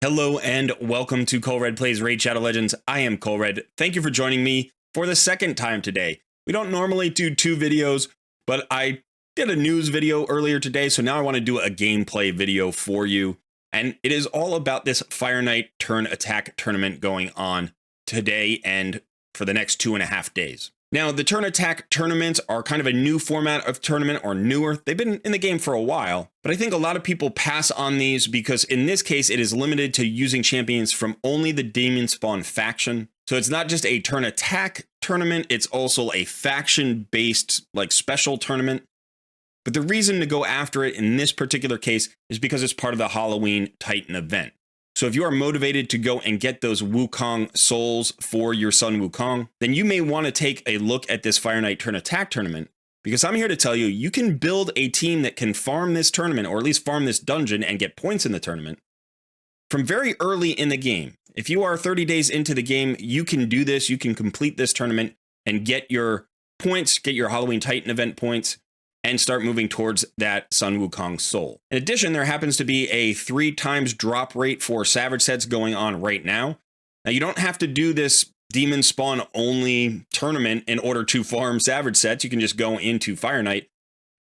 Hello and welcome to Colred Plays Raid Shadow Legends. I am Colred. Thank you for joining me for the second time today. We don't normally do two videos, but I did a news video earlier today, so now I want to do a gameplay video for you. And it is all about this Fire Knight turn attack tournament going on today and for the next 2.5 days. Now, the turn attack tournaments are kind of a new format of tournament, or newer. They've been in the game for a while, but I think a lot of people pass on these because in this case, it is limited to using champions from only the Demonspawn faction. So it's not just a turn attack tournament, it's also a faction-based like special tournament. But the reason to go after it in this particular case is because it's part of the Halloween Titan event. So if you are motivated to go and get those Wukong souls for your son Wukong, then you may want to take a look at this Fire Knight turn attack tournament, because I'm here to tell you, you can build a team that can farm this tournament, or at least farm this dungeon and get points in the tournament from very early in the game. If you are 30 days into the game, you can do this. You can complete this tournament and get your points, get your Halloween Titan event points, and start moving towards that Sun Wukong soul. In addition, there happens to be a 3 times drop rate for Savage sets going on right now. Now, you don't have to do this Demonspawn only tournament in order to farm Savage sets. You can just go into Fire Knight.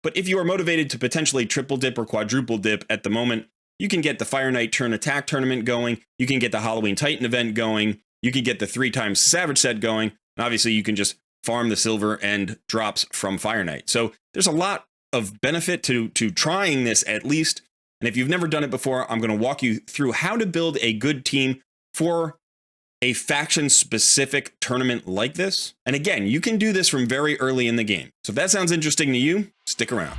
But if you are motivated to potentially triple dip or quadruple dip at the moment, you can get the Fire Knight turn attack tournament going. You can get the Halloween Titan event going. You can get the 3 times Savage set going. And obviously, you can just farm the silver and drops from Fire Knight. So there's a lot of benefit to trying this at least. And if you've never done it before, I'm going to walk you through how to build a good team for a faction specific tournament like this. And again, you can do this from very early in the game. So if that sounds interesting to you, stick around.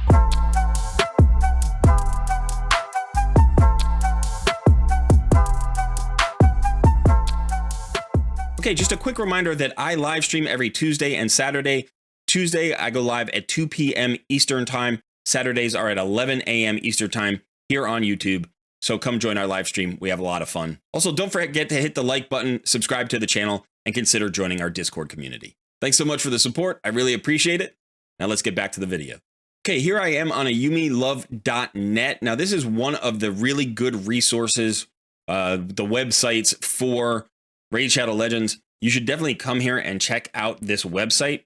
Okay, just a quick reminder that I live stream every Tuesday and Saturday. Tuesday, I go live at 2 p.m. Eastern Time. Saturdays are at 11 a.m. Eastern Time here on YouTube. So come join our live stream. We have a lot of fun. Also, don't forget to hit the like button, subscribe to the channel, and consider joining our Discord community. Thanks so much for the support. I really appreciate it. Now let's get back to the video. Okay, here I am on a yumilove.net. Now, this is one of the really good resources, the websites for Raid Shadow Legends. You should definitely come here and check out this website.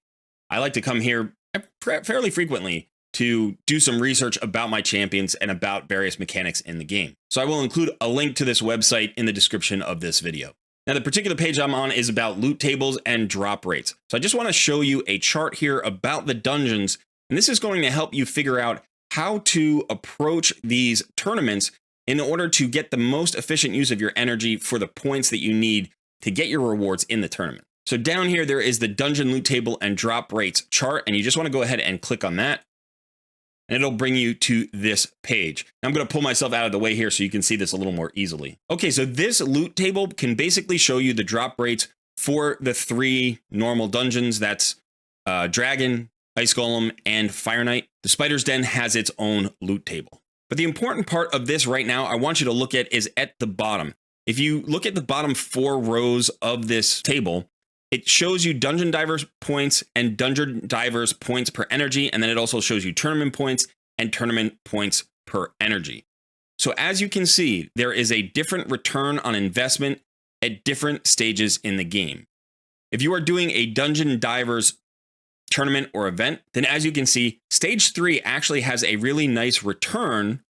I like to come here fairly frequently to do some research about my champions and about various mechanics in the game. So I will include a link to this website in the description of this video. Now, the particular page I'm on is about loot tables and drop rates. So I just want to show you a chart here about the dungeons, and this is going to help you figure out how to approach these tournaments in order to get the most efficient use of your energy for the points that you need to get your rewards in the tournament. So down here, there is the dungeon loot table and drop rates chart, and you just want to go ahead and click on that, and it'll bring you to this page. Now, I'm going to pull myself out of the way here so you can see this a little more easily. Okay, so this loot table can basically show you the drop rates for the 3 normal dungeons. That's Dragon, Ice Golem, and Fire Knight. The Spider's Den has its own loot table. But the important part of this right now I want you to look at is at the bottom. If you look at the bottom 4 rows of this table, it shows you Dungeon Divers points and Dungeon Divers points per energy, and then it also shows you tournament points and tournament points per energy. So as you can see, there is a different return on investment at different stages in the game. If you are doing a Dungeon Divers tournament or event, then as you can see, stage 3 actually has a really nice return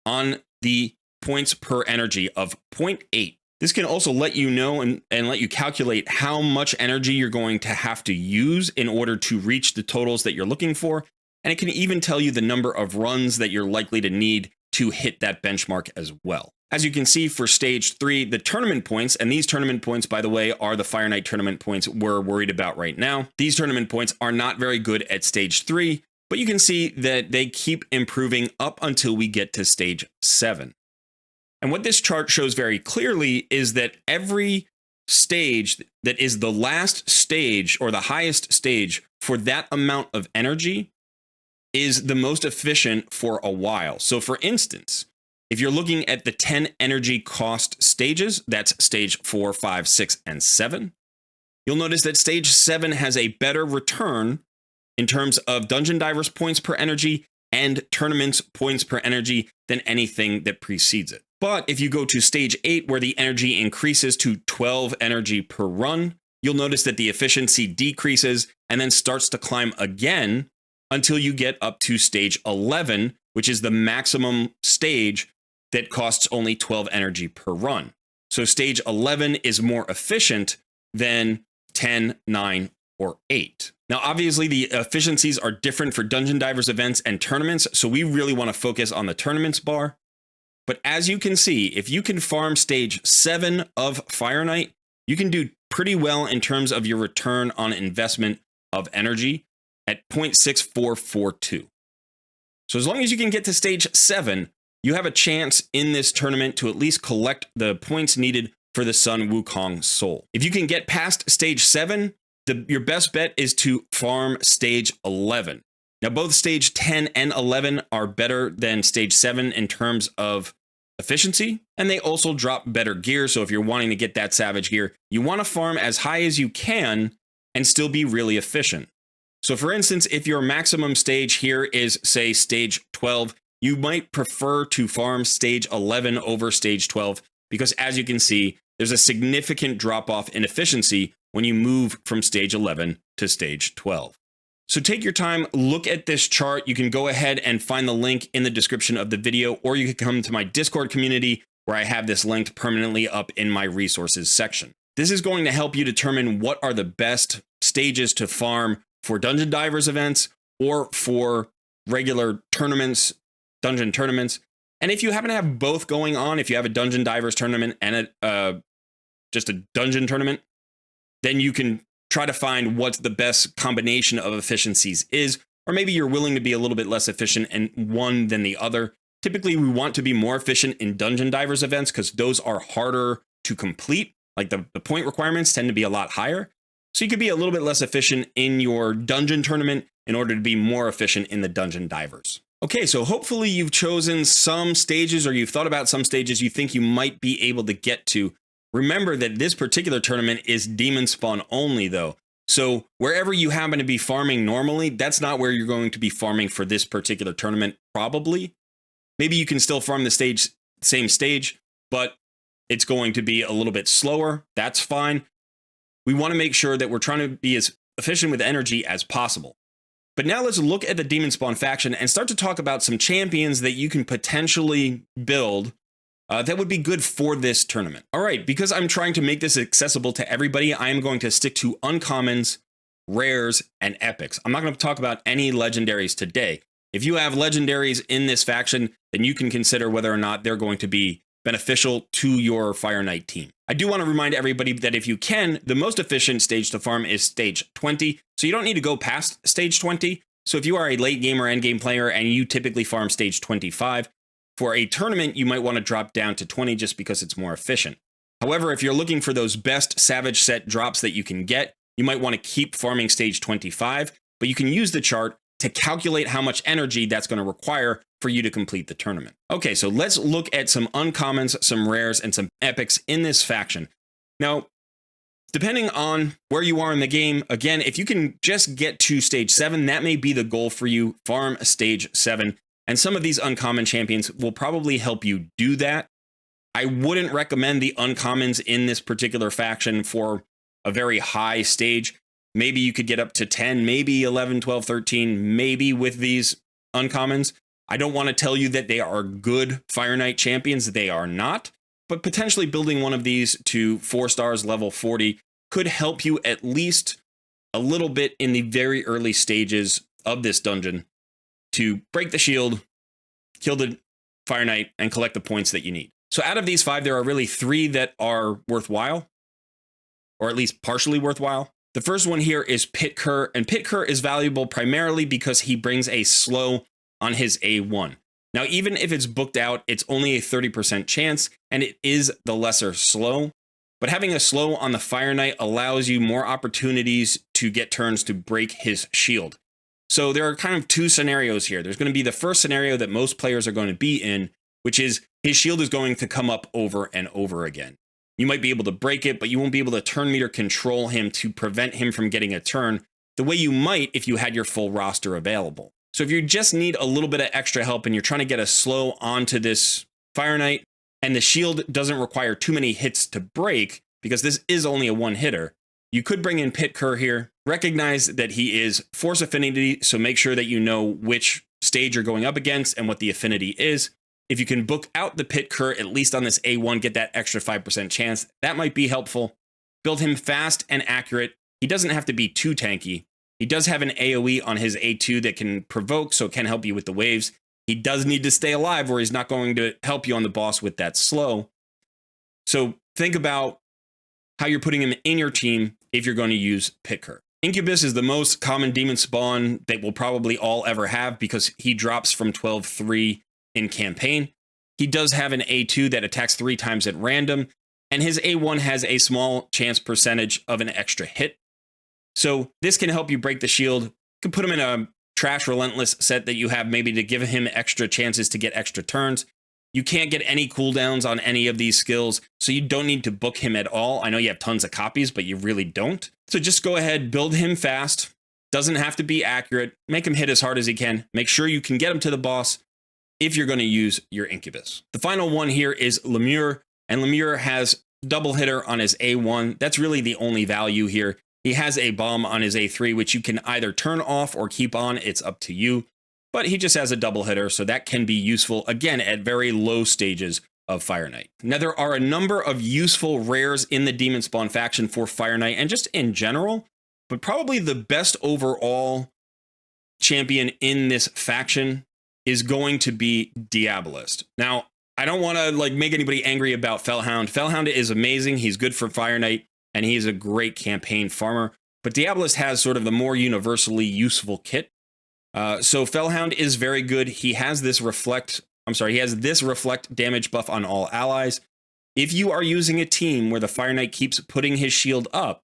on the points per energy of 0.8. This can also let you know and let you calculate how much energy you're going to have to use in order to reach the totals that you're looking for. And it can even tell you the number of runs that you're likely to need to hit that benchmark as well. As you can see for stage 3, the tournament points, and these tournament points, by the way, are the Fire Knight tournament points we're worried about right now. These tournament points are not very good at stage 3, but you can see that they keep improving up until we get to stage 7. And what this chart shows very clearly is that every stage that is the last stage or the highest stage for that amount of energy is the most efficient for a while. So for instance, if you're looking at the 10 energy cost stages, that's stage 4, 5, 6, and 7, you'll notice that stage 7 has a better return in terms of Dungeon Divers points per energy and tournaments points per energy than anything that precedes it. But if you go to stage 8, where the energy increases to 12 energy per run, you'll notice that the efficiency decreases and then starts to climb again until you get up to stage 11, which is the maximum stage that costs only 12 energy per run. So stage 11 is more efficient than 10, 9, or 8. Now, obviously, the efficiencies are different for Dungeon Divers events and tournaments, so we really want to focus on the tournaments bar. But as you can see, if you can farm stage 7 of Fire Knight, you can do pretty well in terms of your return on investment of energy at 0.6442. So as long as you can get to stage 7, you have a chance in this tournament to at least collect the points needed for the Sun Wukong Soul. If you can get past stage 7, your best bet is to farm stage 11. Now, both stage 10 and 11 are better than stage 7 in terms of efficiency, and they also drop better gear. So if you're wanting to get that Savage gear, you want to farm as high as you can and still be really efficient. So for instance, if your maximum stage here is, say, stage 12, you might prefer to farm stage 11 over stage 12, because as you can see, there's a significant drop-off in efficiency when you move from stage 11 to stage 12. So take your time, look at this chart. You can go ahead and find the link in the description of the video, or you can come to my Discord community where I have this linked permanently up in my resources section. This is going to help you determine what are the best stages to farm for Dungeon Divers events or for regular tournaments, dungeon tournaments. And if you happen to have both going on, if you have a Dungeon Divers tournament and just a dungeon tournament, then you can try to find what the best combination of efficiencies is, or maybe you're willing to be a little bit less efficient in one than the other. Typically, we want to be more efficient in Dungeon Divers events because those are harder to complete. Like the point requirements tend to be a lot higher. So you could be a little bit less efficient in your dungeon tournament in order to be more efficient in the Dungeon Divers. Okay, so hopefully you've chosen some stages, or you've thought about some stages you think you might be able to get to. Remember that this particular tournament is Demonspawn only, though. So wherever you happen to be farming normally, that's not where you're going to be farming for this particular tournament, probably. Maybe you can still farm the same stage, but it's going to be a little bit slower. That's fine. We want to make sure that we're trying to be as efficient with energy as possible. But now let's look at the Demonspawn faction and start to talk about some champions that you can potentially build that would be good for this tournament. All right, because I'm trying to make this accessible to everybody, I am going to stick to uncommons, rares, and epics. I'm not going to talk about any legendaries today. If you have legendaries in this faction, then you can consider whether or not they're going to be beneficial to your Fire Knight team. I do want to remind everybody that if you can, the most efficient stage to farm is stage 20, so you don't need to go past stage 20. So if you are a late game or end game player and you typically farm stage 25, for a tournament, you might want to drop down to 20 just because it's more efficient. However, if you're looking for those best Savage set drops that you can get, you might want to keep farming stage 25, but you can use the chart to calculate how much energy that's going to require for you to complete the tournament. Okay, so let's look at some uncommons, some rares, and some epics in this faction. Now, depending on where you are in the game, again, if you can just get to stage 7, that may be the goal for you. Farm stage 7. And some of these uncommon champions will probably help you do that. I wouldn't recommend the uncommons in this particular faction for a very high stage. Maybe you could get up to 10, maybe 11, 12, 13, maybe with these uncommons. I don't want to tell you that they are good Fire Knight champions. They are not. But potentially building one of these to 4 stars, level 40, could help you at least a little bit in the very early stages of this dungeon to break the shield, kill the Fire Knight, and collect the points that you need. So out of these 5, there are really 3 that are worthwhile, or at least partially worthwhile. The first one here is Pit Cur, and Pit Cur is valuable primarily because he brings a slow on his A1. Now, even if it's booked out, it's only a 30% chance, and it is the lesser slow. But having a slow on the Fire Knight allows you more opportunities to get turns to break his shield. So there are kind of 2 scenarios here. There's going to be the first scenario that most players are going to be in, which is his shield is going to come up over and over again. You might be able to break it, but you won't be able to turn meter control him to prevent him from getting a turn the way you might if you had your full roster available. So if you just need a little bit of extra help and you're trying to get a slow onto this Fire Knight, and the shield doesn't require too many hits to break, because this is only a one hitter, you could bring in Pit Cur here. Recognize that he is force affinity, so make sure that you know which stage you're going up against and what the affinity is. If you can book out the Pit Cur, at least on this A1, get that extra 5% chance, that might be helpful. Build him fast and accurate. He doesn't have to be too tanky. He does have an AoE on his A2 that can provoke, so it can help you with the waves. He does need to stay alive, or he's not going to help you on the boss with that slow. So think about how you're putting him in your team if you're going to use Pit Cur. Incubus is the most common demon spawn that we'll probably all ever have, because he drops from 12-3 in campaign. He does have an A2 that attacks 3 times at random, and his A1 has a small chance percentage of an extra hit. So this can help you break the shield. You can put him in a trash relentless set that you have, maybe to give him extra chances to get extra turns. You can't get any cooldowns on any of these skills, so you don't need to book him at all. I know you have tons of copies, but you really don't. So just go ahead, build him fast. Doesn't have to be accurate. Make him hit as hard as he can. Make sure you can get him to the boss if you're going to use your Incubus. The final one here is Lemure, and Lemure has double hitter on his A1. That's really the only value here. He has a bomb on his A3, which you can either turn off or keep on. It's up to you. But he just has a double hitter, so that can be useful, again, at very low stages of Fire Knight. Now, there are a number of useful rares in the Demonspawn faction for Fire Knight, and just in general, but probably the best overall champion in this faction is going to be Diabolist. Now, I don't want to make anybody angry about Fellhound. Fellhound is amazing. He's good for Fire Knight, and he's a great campaign farmer. But Diabolist has sort of the more universally useful kit. So Fellhound is very good. He has this reflect damage buff on all allies. If you are using a team where the Fire Knight keeps putting his shield up,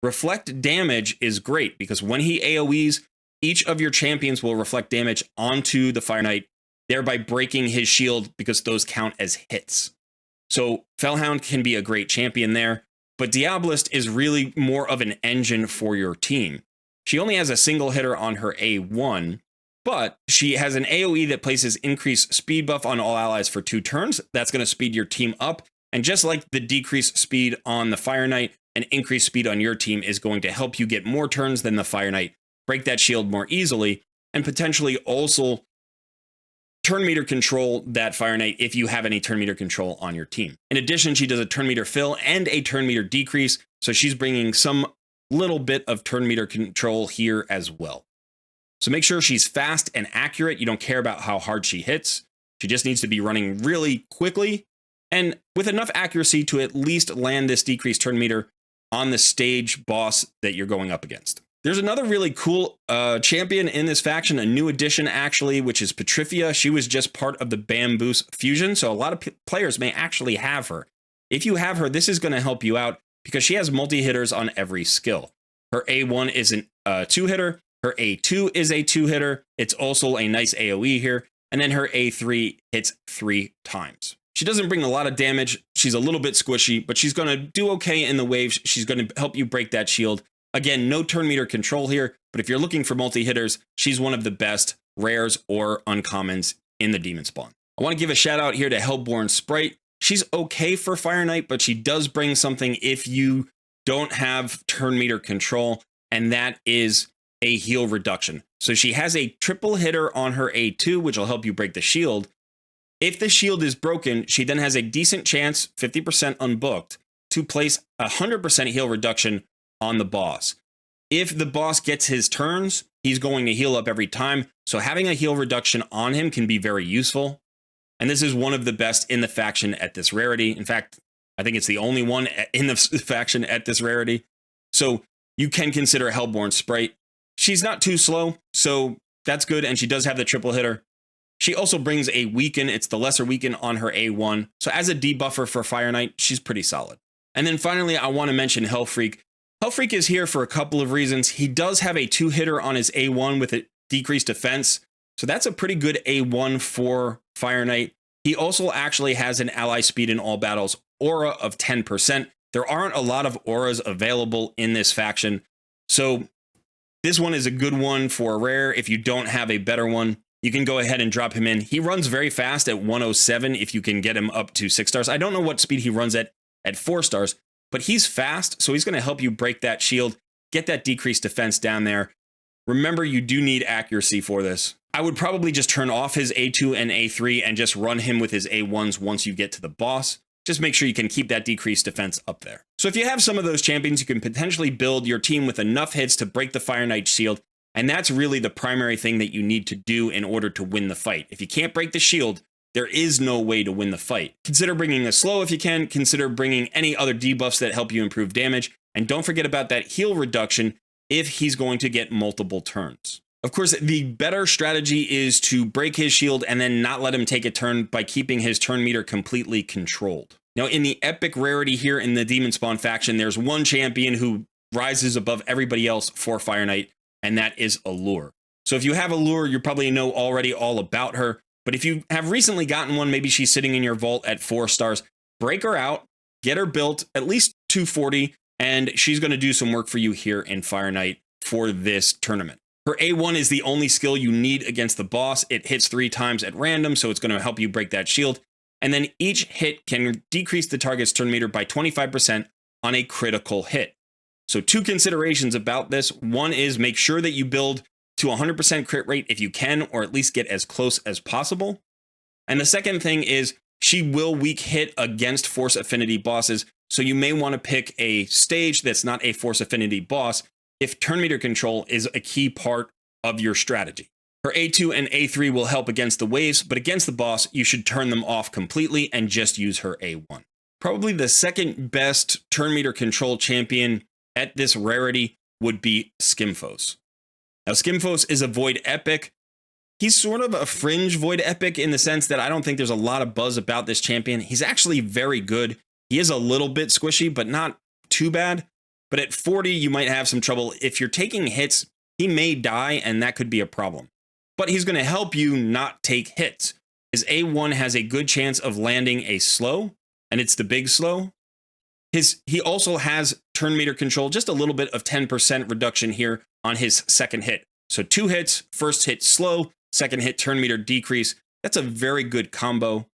reflect damage is great, because when he AoEs, each of your champions will reflect damage onto the Fire Knight, thereby breaking his shield, because those count as hits. So Fellhound can be a great champion there, but Diabolist is really more of an engine for your team. She only has a single hitter on her A1, but she has an AoE that places increased speed buff on all allies for 2 turns. That's going to speed your team up. And just like the decreased speed on the Fire Knight, an increased speed on your team is going to help you get more turns than the Fire Knight, break that shield more easily, and potentially also turn meter control that Fire Knight if you have any turn meter control on your team. In addition, she does a turn meter fill and a turn meter decrease, so she's bringing some little bit of turn meter control here as well. So make sure she's fast and accurate. You don't care about how hard she hits. She just needs to be running really quickly and with enough accuracy to at least land this decreased turn meter on the stage boss that you're going up against. There's another really cool champion in this faction, a new addition actually, which is Petrifia. She was just part of the Bamboos fusion, so a lot of players may actually have her. If you have her, this is going to help you out, because she has multi-hitters on every skill. Her A1 is a 2-hitter, her A2 is a 2-hitter, it's also a nice AoE here, and then her A3 hits 3 times. She doesn't bring a lot of damage, she's a little bit squishy, but she's going to do okay in the waves. She's going to help you break that shield. Again, no turn meter control here, but if you're looking for multi-hitters, she's one of the best rares or uncommons in the Demonspawn. I want to give a shout out here to Hellborn Sprite. She's okay for Fire Knight, but she does bring something if you don't have turn meter control, and that is a heal reduction. So she has a triple hitter on her A2, which will help you break the shield. If the shield is broken, she then has a decent chance, 50% unbooked, to place 100% heal reduction on the boss. If the boss gets his turns, he's going to heal up every time, so having a heal reduction on him can be very useful. And this is one of the best in the faction at this rarity. In fact, I think it's the only one in the faction at this rarity. So you can consider Hellborn Sprite. She's not too slow, so that's good, and she does have the triple hitter. She also brings a weaken. It's the lesser weaken on her A1. So as a debuffer for Fire Knight, she's pretty solid. And then finally, I want to mention Hellfreak. Hellfreak is here for a couple of reasons. He does have a 2-hitter on his A1 with a decreased defense. So that's a pretty good A1 for Fire Knight. He also actually has an ally speed in all battles aura of 10%. There aren't a lot of auras available in this faction. So this one is a good one for rare if you don't have a better one. you can go ahead and drop him in. He runs very fast at 107 if you can get him up to 6 stars. I don't know what speed he runs at 4 stars, but he's fast, so he's going to help you break that shield, get that decreased defense down there. Remember, you do need accuracy for this. I would probably just turn off his A2 and A3 and just run him with his A1s once you get to the boss. Just make sure you can keep that decreased defense up there. So if you have some of those champions, you can potentially build your team with enough hits to break the Fire Knight shield. And that's really the primary thing that you need to do in order to win the fight. If you can't break the shield, there is no way to win the fight. Consider bringing a slow if you can. Consider bringing any other debuffs that help you improve damage. And don't forget about that heal reduction if he's going to get multiple turns. Of course, the better strategy is to break his shield and then not let him take a turn by keeping his turn meter completely controlled. Now, in the epic rarity here in the Demonspawn faction, there's one champion who rises above everybody else for Fire Knight, and that is Allure. So if you have Allure, you probably know already all about her. But if you have recently gotten one, maybe she's sitting in your vault at 4 stars, break her out, get her built at least 240, and she's going to do some work for you here in Fire Knight for this tournament. Her A1 is the only skill you need against the boss. It hits 3 times at random, so it's going to help you break that shield. And then each hit can decrease the target's turn meter by 25% on a critical hit. So 2 considerations about this. One is make sure that you build to 100% crit rate if you can, or at least get as close as possible. And the second thing is she will weak hit against force affinity bosses. So you may want to pick a stage that's not a force affinity boss if turn meter control is a key part of your strategy. Her A2 and A3 will help against the waves, but against the boss, you should turn them off completely and just use her A1. Probably the second best turn meter control champion at this rarity would be Skimfos. Now, Skimfos is a Void Epic. He's sort of a fringe Void Epic in the sense that I don't think there's a lot of buzz about this champion. He's actually very good. He is a little bit squishy, but not too bad. But at 40, you might have some trouble. If you're taking hits, he may die, and that could be a problem. But he's going to help you not take hits. His A1 has a good chance of landing a slow, and it's the big slow. He also has turn meter control, just a little bit of 10% reduction here on his second hit. So 2 hits, first hit slow, second hit turn meter decrease. That's a very good combo.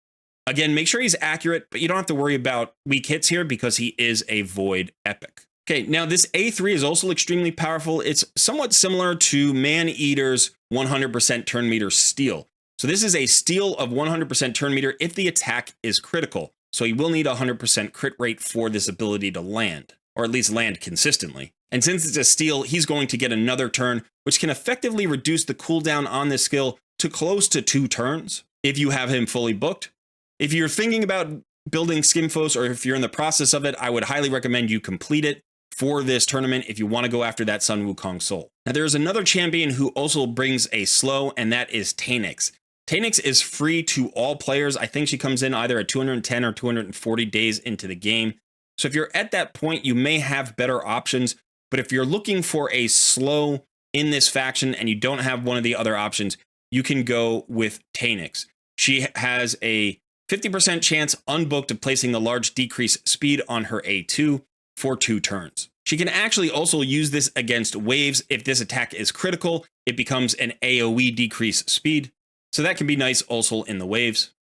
Again, make sure he's accurate, but you don't have to worry about weak hits here because he is a Void Epic. Okay, now this A3 is also extremely powerful. It's somewhat similar to Man-Eater's 100% turn meter steal. So this is a steal of 100% turn meter if the attack is critical. So he will need 100% crit rate for this ability to land, or at least land consistently. And since it's a steal, he's going to get another turn, which can effectively reduce the cooldown on this skill to close to 2 turns if you have him fully booked. If you're thinking about building Skimfos, or if you're in the process of it, I would highly recommend you complete it for this tournament if you want to go after that Sun Wukong soul. Now there's another champion who also brings a slow, and that is Taenix. Taenix is free to all players. I think she comes in either at 210 or 240 days into the game. So if you're at that point, you may have better options. But if you're looking for a slow in this faction and you don't have one of the other options, you can go with Taenix. She has a 50% chance unbooked of placing the large decrease speed on her A2 for 2 turns. She can actually also use this against waves. If this attack is critical, it becomes an AoE decrease speed. So that can be nice also in the waves.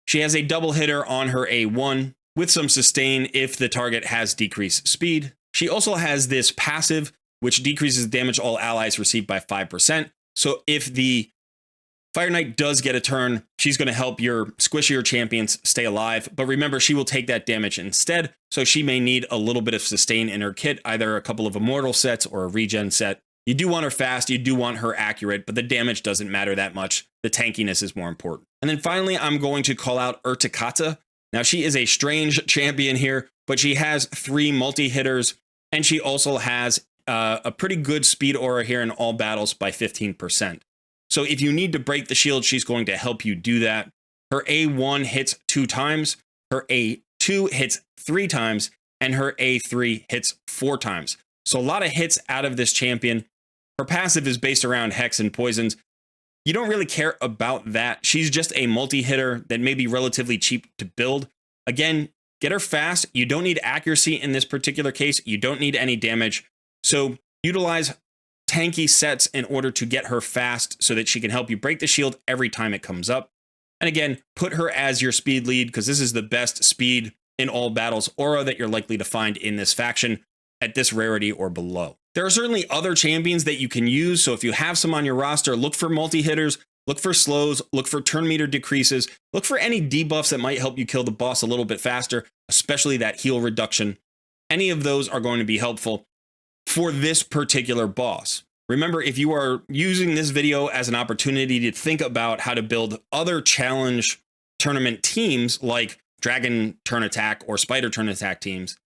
She has a double hitter on her A1 with some sustain if the target has decreased speed. She also has this passive, which decreases damage all allies receive by 5%. So if the Fire Knight does get a turn, she's going to help your squishier champions stay alive. But remember, she will take that damage instead. So she may need a little bit of sustain in her kit, either a couple of immortal sets or a regen set. You do want her fast, you do want her accurate, but the damage doesn't matter that much. The tankiness is more important. And then finally, I'm going to call out Urtikata. Now, she is a strange champion here, but she has 3 multi-hitters, and she also has a pretty good speed aura here in all battles by 15%. So if you need to break the shield, she's going to help you do that. Her A1 hits 2 times, her A2 hits 3 times, and her A3 hits 4 times. So a lot of hits out of this champion. Her passive is based around Hex and Poisons. You don't really care about that. She's just a multi-hitter that may be relatively cheap to build. Again, get her fast. You don't need accuracy in this particular case. You don't need any damage. So utilize tanky sets in order to get her fast so that she can help you break the shield every time it comes up. And again, put her as your speed lead because this is the best speed in all battles aura that you're likely to find in this faction at this rarity or below. There are certainly other champions that you can use, so if you have some on your roster, look for multi-hitters, look for slows, look for turn meter decreases, look for any debuffs that might help you kill the boss a little bit faster, especially that heal reduction. Any of those are going to be helpful for this particular boss. Remember, if you are using this video as an opportunity to think about how to build other challenge tournament teams like Dragon Turn Attack or Spider Turn Attack teams,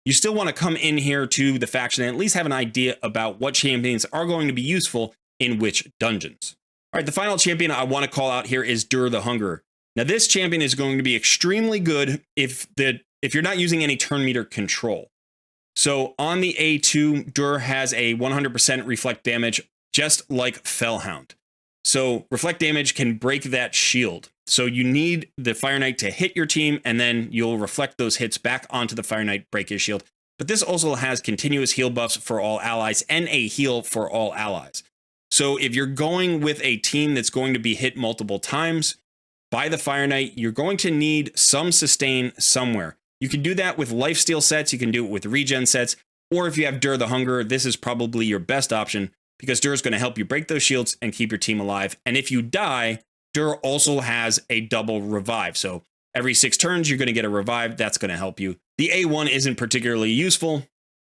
you still want to come in here to the faction and at least have an idea about what champions are going to be useful in which dungeons. All right, the final champion I want to call out here is Dur the Hungerer. Now, this champion is going to be extremely good if you're not using any turn meter control. So on the A2, Dur has a 100% reflect damage, just like Fellhound. So reflect damage can break that shield. So you need the Fire Knight to hit your team, and then you'll reflect those hits back onto the Fire Knight, break his shield. But this also has continuous heal buffs for all allies and a heal for all allies. So if you're going with a team that's going to be hit multiple times by the Fire Knight, you're going to need some sustain somewhere. You can do that with lifesteal sets, you can do it with regen sets, or if you have Dur the Hungerer, this is probably your best option because Dur is going to help you break those shields and keep your team alive. And if you die, Dur also has a double revive. So every 6 turns, you're going to get a revive. That's going to help you. The A1 isn't particularly useful.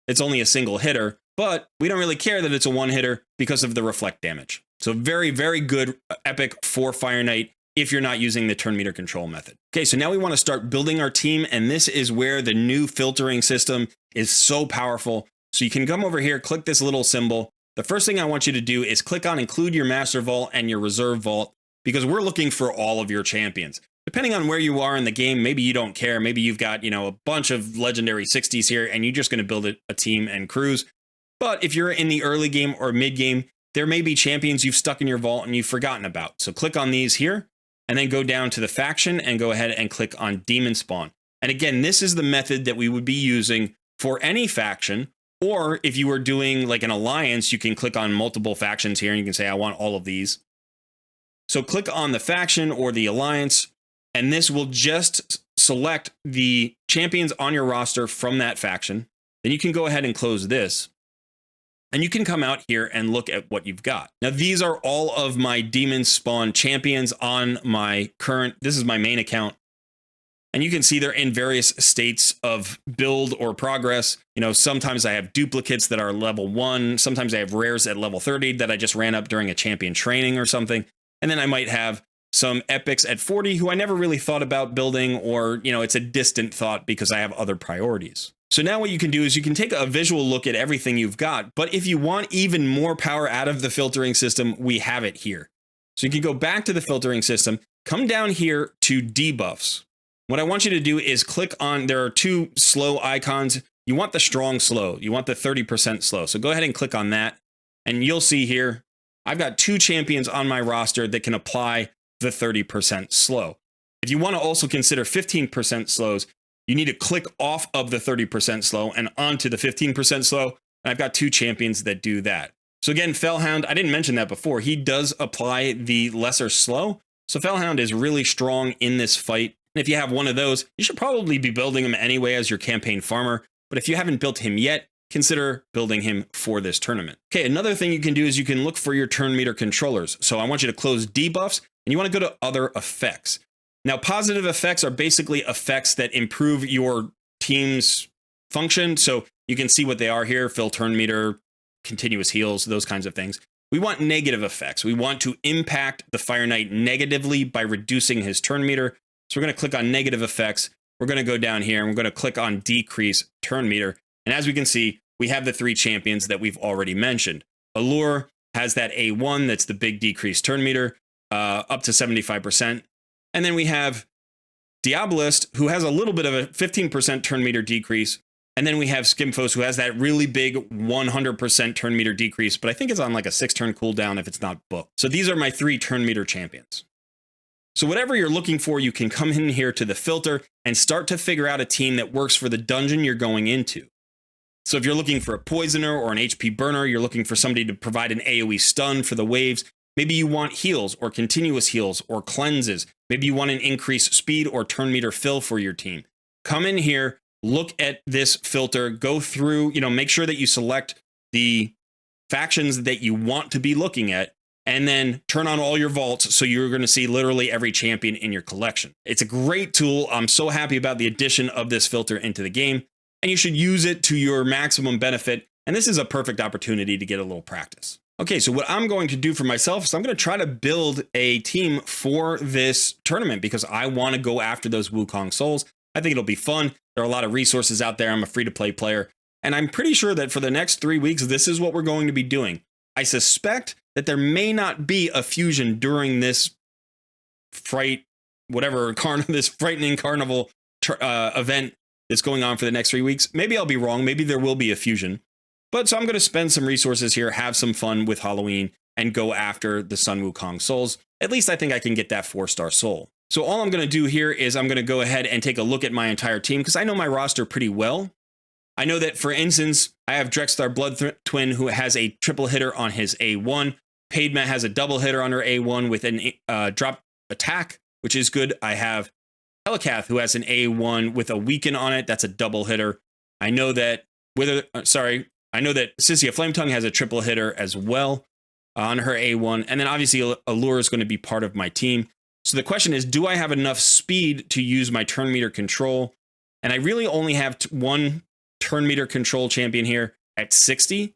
It's only a single hitter, but we don't really care that it's a one hitter because of the reflect damage. So very, very good epic for Fire Knight if you're not using the turn meter control method. Okay, so now we want to start building our team, and this is where the new filtering system is so powerful. So you can come over here, click this little symbol. The first thing I want you to do is click on include your master vault and your reserve vault, because we're looking for all of your champions. Depending on where you are in the game, maybe you don't care. Maybe you've got, a bunch of legendary 60s here and you're just going to build a team and cruise. But if you're in the early game or mid game, there may be champions you've stuck in your vault and you've forgotten about. So click on these here and then go down to the faction and go ahead and click on Demonspawn. And again, this is the method that we would be using for any faction. Or if you were doing like an alliance, you can click on multiple factions here and you can say, I want all of these. So click on the faction or the alliance, and this will just select the champions on your roster from that faction. Then you can go ahead and close this. And you can come out here and look at what you've got. Now, these are all of my Demonspawn champions on my this is my main account. And you can see they're in various states of build or progress. Sometimes I have duplicates that are level 1. Sometimes I have rares at level 30 that I just ran up during a champion training or something. And then I might have some epics at 40 who I never really thought about building, or, it's a distant thought because I have other priorities. So now what you can do is you can take a visual look at everything you've got, but if you want even more power out of the filtering system, we have it here. So you can go back to the filtering system, come down here to debuffs. What I want you to do is click on, there are 2 slow icons. You want the strong slow, you want the 30% slow. So go ahead and click on that, and you'll see here, I've got 2 champions on my roster that can apply the 30% slow. If you want to also consider 15% slows, you need to click off of the 30% slow and onto the 15% slow. And I've got 2 champions that do that. So again, Fellhound, I didn't mention that before. He does apply the lesser slow. So Fellhound is really strong in this fight. And if you have one of those, you should probably be building him anyway as your campaign farmer. But if you haven't built him yet, consider building him for this tournament. Okay, another thing you can do is you can look for your turn meter controllers. So I want you to close debuffs and you want to go to other effects. Now, positive effects are basically effects that improve your team's function. So you can see what they are here: fill turn meter, continuous heals, those kinds of things. We want negative effects. We want to impact the Fire Knight negatively by reducing his turn meter. So we're going to click on negative effects. We're going to go down here and we're going to click on decrease turn meter. And as we can see, we have the 3 champions that we've already mentioned. Allure has that A1, that's the big decrease turn meter, up to 75%. And then we have Diabolist, who has a little bit of a 15% turn meter decrease. And then we have Skimfos, who has that really big 100% turn meter decrease, but I think it's on like a 6-turn cooldown if it's not booked. So these are my 3 turn meter champions. So whatever you're looking for, you can come in here to the filter and start to figure out a team that works for the dungeon you're going into. So if you're looking for a poisoner or an HP burner, you're looking for somebody to provide an AoE stun for the waves. Maybe you want heals or continuous heals or cleanses. Maybe you want an increased speed or turn meter fill for your team. Come in here, look at this filter, go through, make sure that you select the factions that you want to be looking at, and then turn on all your vaults so you're going to see literally every champion in your collection. It's a great tool. I'm so happy about the addition of this filter into the game, and you should use it to your maximum benefit. And this is a perfect opportunity to get a little practice. Okay, so what I'm going to do for myself is I'm going to try to build a team for this tournament because I want to go after those Wukong souls. I think it'll be fun. There are a lot of resources out there. I'm a free-to-play player. And I'm pretty sure that for the next 3 weeks, this is what we're going to be doing. I suspect that there may not be a fusion during this this frightening carnival event that's going on for the next 3 weeks. Maybe I'll be wrong. Maybe there will be a fusion. But so I'm going to spend some resources here, have some fun with Halloween, and go after the Sun Wukong souls. At least I think I can get that 4-star soul. So all I'm going to do here is I'm going to go ahead and take a look at my entire team because I know my roster pretty well. I know that, for instance, I have Drexthar Blood Twin, who has a triple hitter on his A1. Padma has a double hitter on her A1 with an drop attack, which is good. I have Helikath, who has an A1 with a weaken on it. That's a double hitter. I know that Sissy Flametongue has a triple hitter as well on her A1. And then obviously Allure is going to be part of my team. So the question is, do I have enough speed to use my turn meter control? And I really only have one turn meter control champion here at 60.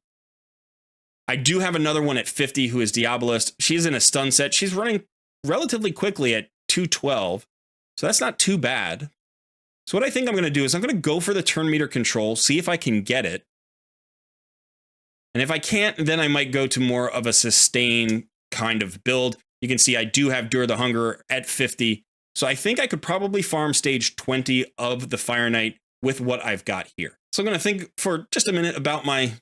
I do have another one at 50 who is Diabolist. She's in a stun set. She's running relatively quickly at 212. So that's not too bad. So what I think I'm going to do is I'm going to go for the turn meter control, see if I can get it. And if I can't, then I might go to more of a sustain kind of build. You can see I do have Dure the Hunger at 50. So I think I could probably farm stage 20 of the Fire Knight with what I've got here. So I'm going to think for just a minute about my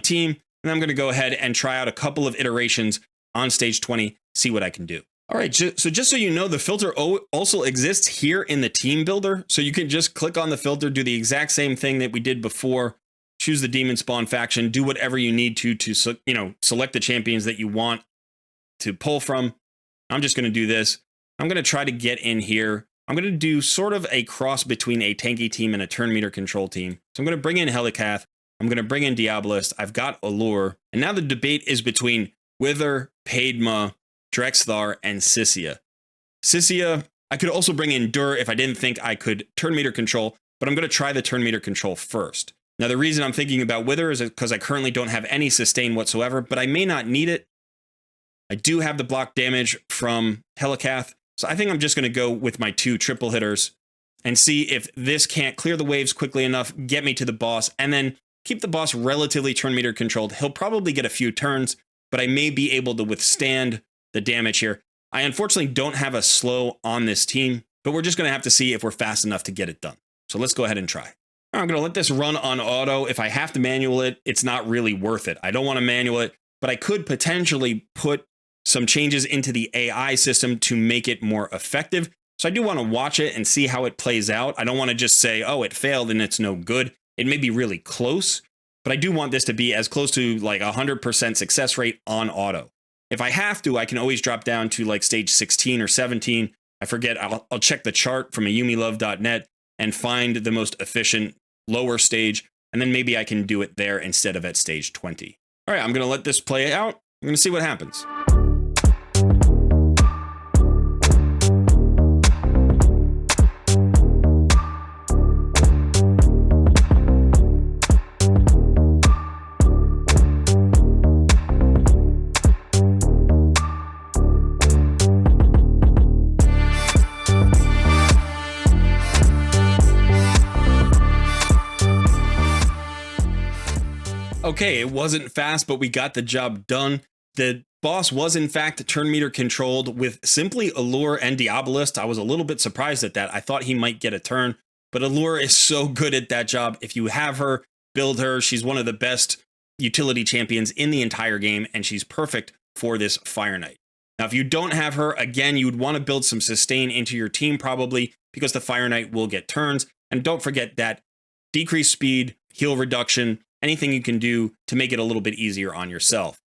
team, and I'm going to go ahead and try out a couple of iterations on stage 20, see what I can do. All right, so just so you know, the filter also exists here in the team builder. So you can just click on the filter, do the exact same thing that we did before, choose the Demonspawn faction, do whatever you need to select the champions that you want to pull from. I'm just going to do this. I'm going to try to get in here. I'm going to do sort of a cross between a tanky team and a turn meter control team. So I'm going to bring in Helikath. I'm going to bring in Diabolist. I've got Allure. And now the debate is between Wither, Padma, Drexthar, and Sissia. Sissia, I could also bring in Dur if I didn't think I could turn meter control, but I'm going to try the turn meter control first. Now, the reason I'm thinking about Wither is because I currently don't have any sustain whatsoever, but I may not need it. I do have the block damage from Helikath, so I think I'm just going to go with my 2 triple hitters and see if this can't clear the waves quickly enough, get me to the boss, and then keep the boss relatively turn meter controlled. He'll probably get a few turns, but I may be able to withstand the damage here. I unfortunately don't have a slow on this team, but we're just going to have to see if we're fast enough to get it done. So let's go ahead and try. I'm going to let this run on auto. If I have to manual it, it's not really worth it. I don't want to manual it, but I could potentially put some changes into the AI system to make it more effective. So I do want to watch it and see how it plays out. I don't want to just say, oh, it failed and it's no good. It may be really close, but I do want this to be as close to like 100% success rate on auto. If I have to, I can always drop down to like stage 16 or 17. I forget, I'll check the chart from a yumilove.net and find the most efficient lower stage, and then maybe I can do it there instead of at stage 20. All right, I'm going to let this play out. I'm going to see what happens. Okay, it wasn't fast, but we got the job done. The boss was in fact turn meter controlled with simply Allure and Diabolist. I was a little bit surprised at that. I thought he might get a turn, but Allure is so good at that job. If you have her, build her. She's one of the best utility champions in the entire game, and she's perfect for this Fire Knight. Now, if you don't have her, again, you would want to build some sustain into your team probably, because the Fire Knight will get turns. And don't forget that decreased speed, heal reduction, anything you can do to make it a little bit easier on yourself.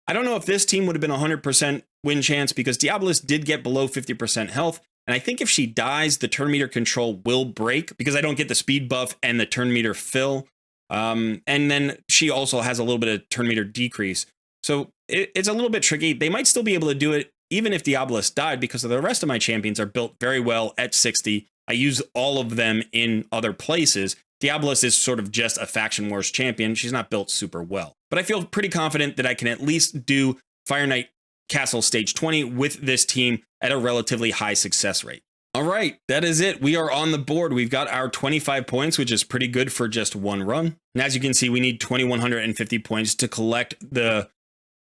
I don't know if this team would have been 100% win chance because Diabolus did get below 50% health. And I think if she dies, the turn meter control will break because I don't get the speed buff and the turn meter fill. And then she also has a little bit of turn meter decrease. So it's a little bit tricky. They might still be able to do it even if Diabolus died because the rest of my champions are built very well at 60. I use all of them in other places. Diabolus is sort of just a Faction Wars champion. She's not built super well. But I feel pretty confident that I can at least do Fire Knight Castle Stage 20 with this team at a relatively high success rate. All right, that is it. We are on the board. We've got our 25 points, which is pretty good for just one run. And as you can see, we need 2,150 points to collect the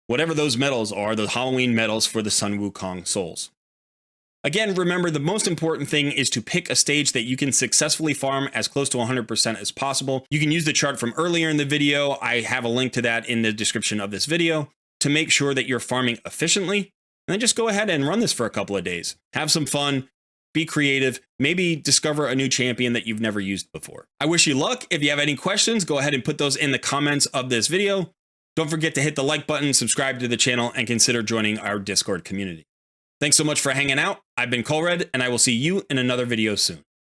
whatever those medals are, the Halloween medals for the Sun Wukong souls. Again, remember, the most important thing is to pick a stage that you can successfully farm as close to 100% as possible. You can use the chart from earlier in the video. I have a link to that in the description of this video to make sure that you're farming efficiently. And then just go ahead and run this for a couple of days. Have some fun, be creative, maybe discover a new champion that you've never used before. I wish you luck. If you have any questions, go ahead and put those in the comments of this video. Don't forget to hit the like button, subscribe to the channel, and consider joining our Discord community. Thanks so much for hanging out. I've been Colred, and I will see you in another video soon.